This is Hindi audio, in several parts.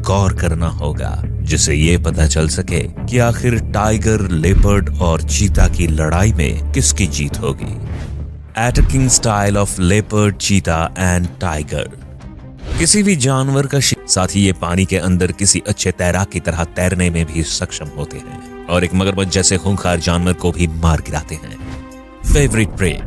गौर करना होगा, जिससे ये पता चल सके कि आखिर टाइगर, लेपर्ड और चीता की लड़ाई में किसकी जीत होगी। अटैकिंग स्टाइल ऑफ लेपर्ड, चीता एंड टाइगर। किसी भी जानवर का साथ ही ये पानी के अंदर किसी अच्छे तैराक की तरह तैरने में भी सक्षम होते हैं और एक मगरमच्छ जैसे खूंखार जानवर को भी मार गिराते हैं। Favourite prey.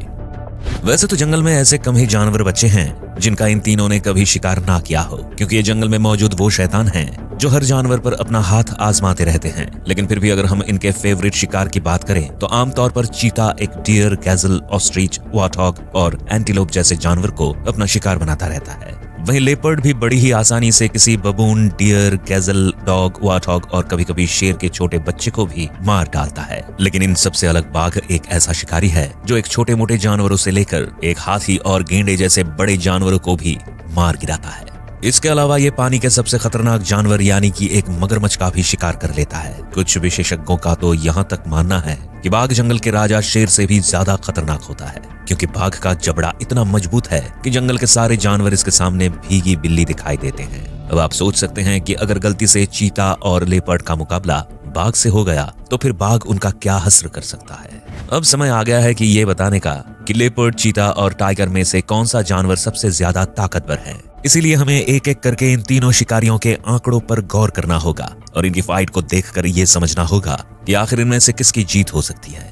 वैसे तो जंगल में ऐसे कम ही जानवर बचे हैं जिनका इन तीनों ने कभी शिकार ना किया हो, क्योंकि ये जंगल में मौजूद वो शैतान हैं जो हर जानवर पर अपना हाथ आजमाते रहते हैं। लेकिन फिर भी अगर हम इनके फेवरेट शिकार की बात करें तो आमतौर पर चीता एक डियर, गैजल, ऑस्ट्रिच, वार्थॉग और एंटीलोप जैसे जानवर को अपना शिकार बनाता रहता है। वहीं लेपर्ड भी बड़ी ही आसानी से किसी बबून, डियर, गैजल, डॉग, वार्थॉग और कभी कभी शेर के छोटे बच्चे को भी मार डालता है। लेकिन इन सबसे अलग बाघ एक ऐसा शिकारी है जो एक छोटे मोटे जानवरों से लेकर एक हाथी और गेंडे जैसे बड़े जानवरों को भी मार गिराता है। इसके अलावा ये पानी के सबसे खतरनाक जानवर यानी कि एक मगरमच्छ का भी शिकार कर लेता है। कुछ विशेषज्ञों का तो यहाँ तक मानना है कि बाघ जंगल के राजा शेर से भी ज्यादा खतरनाक होता है, क्योंकि बाघ का जबड़ा इतना मजबूत है कि जंगल के सारे जानवर इसके सामने भीगी बिल्ली दिखाई देते हैं। अब आप सोच सकते हैं कि अगर गलती से चीता और लेपर्ड का मुकाबला बाघ से हो गया तो फिर बाघ उनका क्या हश्र कर सकता है। अब समय आ गया है कि ये बताने का कि लेपर्ड, चीता और टाइगर में से कौन सा जानवर सबसे ज्यादा ताकतवर है। इसीलिए हमें एक एक करके इन तीनों शिकारियों के आंकड़ों पर गौर करना होगा और इनकी फाइट को देखकर ये समझना होगा कि आखिर इनमें से किसकी जीत हो सकती है।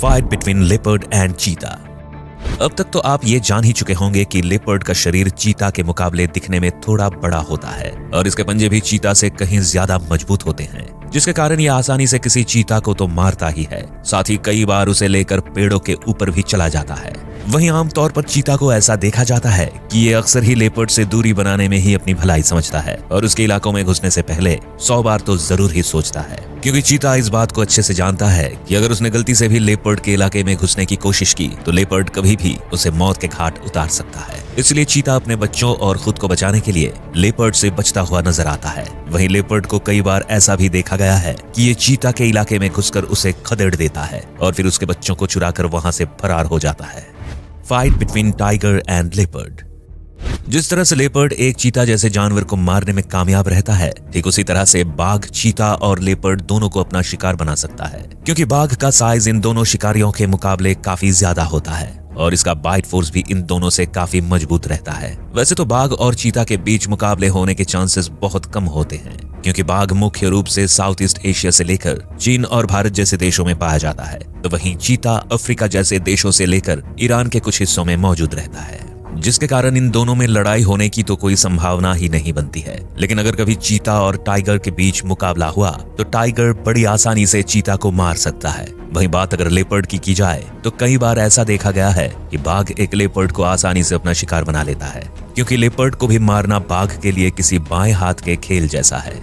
फाइट बिटवीन लेपर्ड एंड चीता। अब तक तो आप ये जान ही चुके होंगे कि लेपर्ड का शरीर चीता के मुकाबले दिखने में थोड़ा बड़ा होता है और इसके पंजे भी चीता से कहीं ज्यादा मजबूत होते हैं, जिसके कारण ये आसानी से किसी चीता को तो मारता ही है, साथ ही कई बार उसे लेकर पेड़ों के ऊपर भी चला जाता है। वहीं आमतौर पर चीता को ऐसा देखा जाता है कि ये अक्सर ही लेपर्ड से दूरी बनाने में ही अपनी भलाई समझता है और उसके इलाकों में घुसने से पहले 100 बार तो जरूर ही सोचता है, क्योंकि चीता इस बात को अच्छे से जानता है कि अगर उसने गलती से भी लेपर्ड के इलाके में घुसने की कोशिश की तो लेपर्ड कभी भी उसे मौत के घाट उतार सकता है। इसलिए चीता अपने बच्चों और खुद को बचाने के लिए लेपर्ड से बचता हुआ नजर आता है। वहीं लेपर्ड को कई बार ऐसा भी देखा गया है कि ये चीता के इलाके में घुसकर उसे खदेड़ देता है और फिर उसके बच्चों को चुराकर वहां से फरार हो जाता है। Fight between tiger and leopard. जिस तरह से लेपर्ड एक चीता जैसे जानवर को मारने में कामयाब रहता है, ठीक उसी तरह से बाघ, चीता और लेपर्ड दोनों को अपना शिकार बना सकता है, क्योंकि बाघ का साइज इन दोनों शिकारियों के मुकाबले काफी ज्यादा होता है और इसका बाइट फोर्स भी इन दोनों से काफी मजबूत रहता है। वैसे तो बाघ और चीता के बीच मुकाबले होने के चांसेस बहुत कम होते हैं, क्योंकि बाघ मुख्य रूप से साउथ ईस्ट एशिया से लेकर चीन और भारत जैसे देशों में पाया जाता है, तो वहीं चीता अफ्रीका जैसे देशों से लेकर ईरान के कुछ हिस्सों में मौजूद रहता है, जिसके कारण इन दोनों में लड़ाई होने की तो कोई संभावना ही नहीं बनती है। लेकिन अगर कभी चीता और टाइगर के बीच मुकाबला हुआ तो टाइगर बड़ी आसानी से चीता को मार सकता है। वहीं बात अगर लेपर्ड की जाए तो कई बार ऐसा देखा गया है कि बाघ एक लेपर्ड को आसानी से अपना शिकार बना लेता है, क्योंकि लेपर्ड को भी मारना बाघ के लिए किसी बाएं हाथ के खेल जैसा है।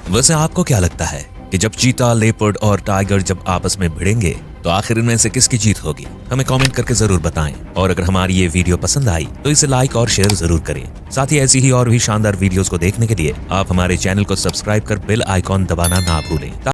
वैसे आपको क्या लगता है कि जब चीता, लेपर्ड और टाइगर जब आपस में भिड़ेंगे तो आखिर इनमें से किसकी जीत होगी? हमें कमेंट करके जरूर बताएं और अगर हमारी ये वीडियो पसंद आई तो इसे लाइक और शेयर जरूर करें। साथ ही ऐसी ही और भी शानदार वीडियोस को देखने के लिए आप हमारे चैनल को सब्सक्राइब कर बेल आइकॉन दबाना ना भूलें।